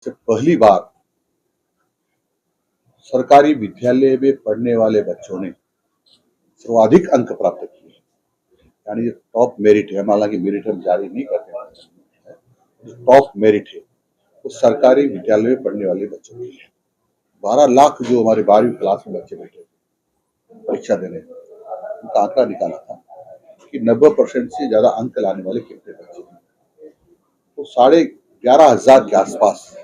से पहली बार सरकारी विद्यालय में पढ़ने वाले बच्चों ने सर्वाधिक अंक प्राप्त किए। यानी जो टॉप मेरिट है, हालांकि मेरिट हम जारी नहीं करते हैं, जो टॉप मेरिट है वो सरकारी विद्यालय में पढ़ने वाले बच्चों के लिए 12 लाख जो हमारे 12वीं क्लास में बच्चे बैठे परीक्षा देने, उनका आंकड़ा निकाला था कि 90% से ज्यादा अंक लाने वाले कितने बच्चे हैं। तो 11,500 के आसपास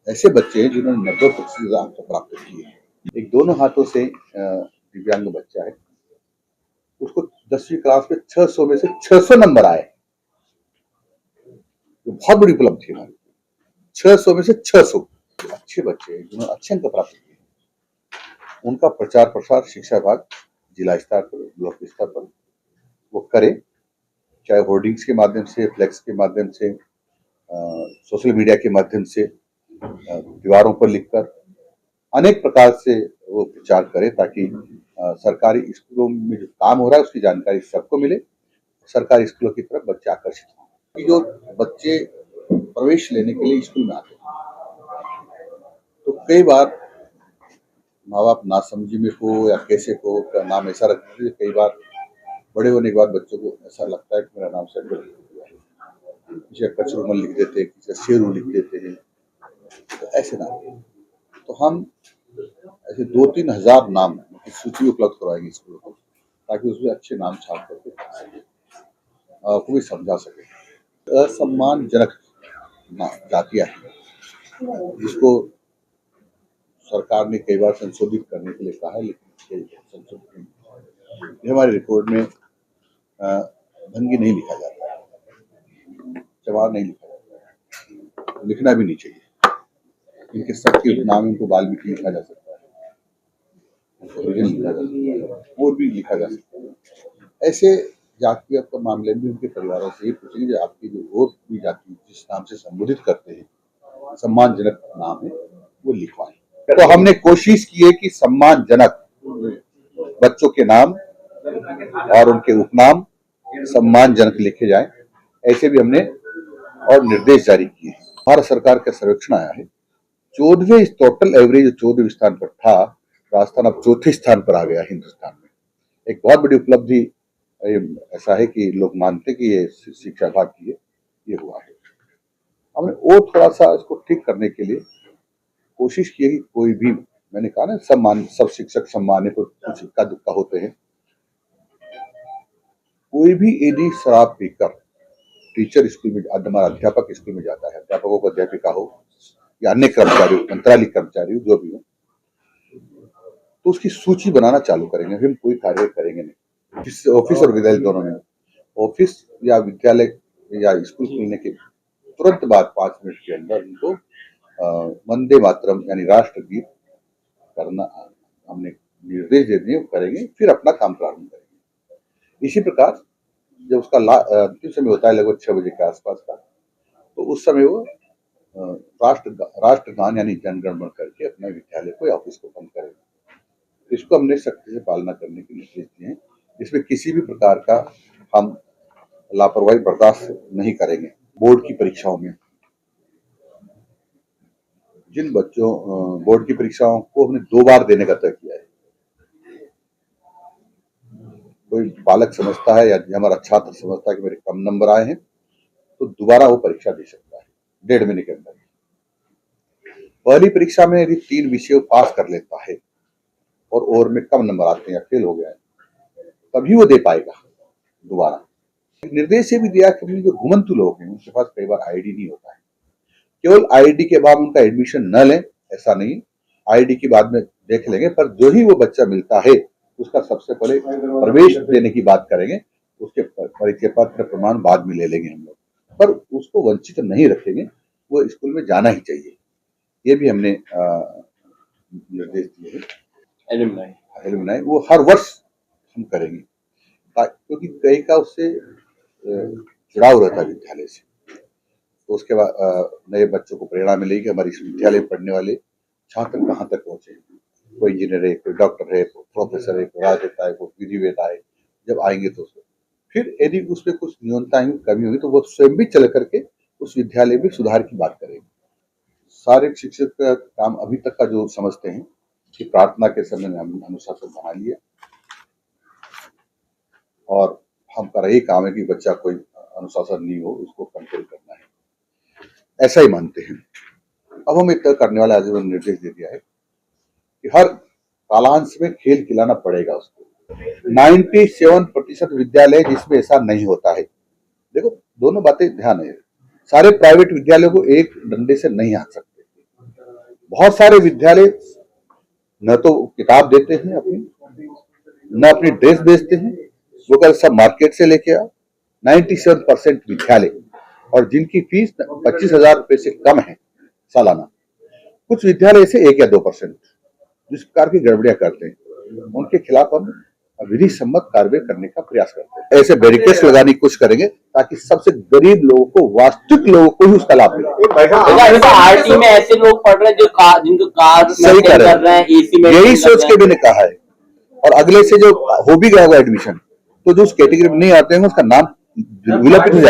ऐसे बच्चे हैं जिन्होंने 90% से ज्यादा अंक प्राप्त किए हैं। एक दोनों हाथों से दिव्यांग बच्चा है, उसको 10वीं क्लास में 600 में से 600 नंबर आए। तो बहुत बड़ी उपलब्धि है। 600 में से 600 अच्छे बच्चे हैं जिन्होंने अच्छे अंक प्राप्त किए। उनका प्रचार प्रसार शिक्षा विभाग जिला स्तर पर, ब्लॉक स्तर पर वो करे, चाहे होर्डिंग्स के माध्यम से, फ्लेक्स के माध्यम से, सोशल मीडिया के माध्यम से, दीवारों पर लिखकर अनेक प्रकार से वो प्रचार करे, ताकि सरकारी स्कूलों में जो काम हो रहा है उसकी जानकारी सबको मिले, सरकारी स्कूलों की तरफ बच्चे आकर्षित हों। जो बच्चे प्रवेश लेने के लिए स्कूल में आते हैं तो कई बार माँ बाप नासमझी में हो या कैसे हो, क्या नाम ऐसा रखते हैं, कई बार बड़े होने के बाद बच्चों को ऐसा लगता है कि मेरा नाम सेट कर दिया है, किसी का कचरूमल लिख देते हैं, किसी का शेरू लिख देते हैं। तो ऐसे नाम, तो हम ऐसे 2-3 हजार नाम की सूची उपलब्ध करवाएंगे स्कूलों को, ताकि उसमें अच्छे नाम छाप करके को भी समझा सके। असम्मानजनक जातियां हैं जिसको सरकार ने कई बार संशोधित करने के लिए कहा है, लेकिन संशोधित नहीं। ये हमारे रिपोर्ट में भंगी नहीं लिखा जाता है, जवाब नहीं लिखा जाता है, लिखना भी नहीं चाहिए। इनके सबके उपनाम इनको वाल्मीकि लिखा जा सकता है, लिखा जा सकता है, और भी लिखा जा सकता है। ऐसे जातीय के मामले में उनके परिवारों से ये पूछेंगे आपकी जो और भी जाति जिस नाम से संबोधित करते हैं, सम्मानजनक नाम है, वो लिखवाएं। तो हमने कोशिश की है कि सम्मानजनक बच्चों के नाम और उनके उपनाम सम्मानजनक लिखे जाएं, ऐसे भी हमने और निर्देश जारी किए। भारत सरकार का सर्वेक्षण आया है, 14वें टोटल एवरेज 14वें स्थान पर था, राजस्थान अब 4थे स्थान पर आ गया हिंदुस्तान में। एक बहुत बड़ी उपलब्धि ऐसा है कि लोग मानते कि ये शिक्षा विभाग की ये हुआ है। हमने वो थोड़ा सा इसको ठीक करने के लिए कोशिश की है कि कोई भी, मैंने कहा ना, सब शिक्षक सम्मान को कुछ इक्का दुक्का होते हैं, कोई भी यदि शराब पीकर टीचर स्कूल में, हमारा अध्यापक स्कूल में जाता है, अध्यापकों को अध्यापिका हो या अन्य कर्मचारी हो, मंत्रालय कर्मचारी हो, जो भी हो, तो उसकी सूची बनाना चालू करेंगे। हम कोई कार्य करेंगे नहीं, ऑफिस और विद्यालय दोनों में। ऑफिस या विद्यालय या स्कूल खुलने के तुरंत बाद 5 मिनट के अंदर उनको वंदे मातरम यानी राष्ट्रगीत करना हमने निर्देश दे दिए, करेंगे, फिर अपना काम प्रारंभ करेंगे। इसी प्रकार जब उसका अंतिम समय होता है लगभग 6 बजे के आसपास का, तो उस समय वो राष्ट्रगान यानी जनगण मन करके अपने विद्यालय को या ऑफिस को बंद करेंगे। इसको हमने सख्ती से पालना करने के निर्देश दिए हैं। इसमें किसी भी प्रकार का हम लापरवाही बर्दाश्त नहीं करेंगे। बोर्ड की परीक्षाओं में जिन बच्चों बोर्ड की परीक्षाओं को हमने 2 बार देने का तय किया है। कोई बालक समझता है या हमारा छात्र समझता है कि मेरे कम नंबर आए हैं, तो दोबारा वो परीक्षा दे सकता है 1.5 महीने के अंदर। पहली परीक्षा में यदि 3 विषय पास कर लेता है और में कम नंबर आते हैं या फेल हो गया है, तभी वो दे पाएगा दोबारा। निर्देश ये भी दिया कि जो घुमंतु लोग हैं उनके पास कई बार आईडी नहीं होता है, केवल आईडी के बाद उनका एडमिशन न लें ऐसा नहीं, आईडी की बाद में देख लेंगे, पर जो ही वो बच्चा मिलता है उसका सबसे पहले प्रवेश देने की बात करेंगे, उसके परिचय पत्र प्रमाण बाद में ले लेंगे हम लोग, पर उसको वंचित नहीं रखेंगे, वो स्कूल में जाना ही चाहिए। ये भी हमने निर्देश दिए हैं। एलुमनाई वो हर वर्ष हम करेंगे, क्योंकि कई का उससे जुड़ाव रहता है विद्यालय से, तो उसके बाद नए बच्चों को प्रेरणा मिलेगी कि हमारे इस विद्यालय में पढ़ने वाले छात्र कहाँ तक पहुंचे। कोई इंजीनियर है, कोई डॉक्टर है, कोई प्रोफेसर है, कोई राजनेता है, कोई विधिवेता है। जब आएंगे तो फिर यदि उसमें कुछ न्यूनता कमी होगी तो वो स्वयं भी चल करके उस विद्यालय में सुधार की बात करेंगे। शारीरिक शिक्षा का काम अभी तक का जो समझते हैं कि प्रार्थना के समय में हम अनुशासन बना लिया और हम का यही काम है कि बच्चा कोई अनुशासन नहीं हो, उसको कंट्रोल करना है, ऐसा ही मानते हैं। अब हम एक करने वाले आज निर्देश दे दिया है कि हर कालांश में खेल खिलाना पड़ेगा उसको। 97% विद्यालय जिसमें ऐसा नहीं होता है। देखो दोनों बातें ध्यान है, सारे प्राइवेट विद्यालयों को एक डंडे से नहीं हाँक सकते। बहुत सारे विद्यालय न तो किताब देते हैं अपनी, न अपनी ड्रेस बेचते हैं, वो कर सब मार्केट से लेके आओ। 97% विद्यालय और जिनकी फीस 25,000 रुपए से कम है सालाना। कुछ विद्यालय से 1 या 2% जिस प्रकार की गड़बड़ियां करते हैं, उनके खिलाफ हम विधि सम्मत कार्रवाई करने का प्रयास करते हैं। ऐसे बैरिकेड्स लगाने की कोशिश करेंगे ताकि सबसे गरीब लोगों को, वास्तविक लोगों को ही उसका लाभ मिले। आरटी में ऐसे लोग पढ़ रहे हैं जो जिनको कार सही कर रहे हैं, एसी में यही सोच के मैंने कहा है। और अगले से जो हो भी गया होगा एडमिशन, तो जो उस कैटेगरी में नहीं आते हैं उसका नाम विलोपित हो जाएगा।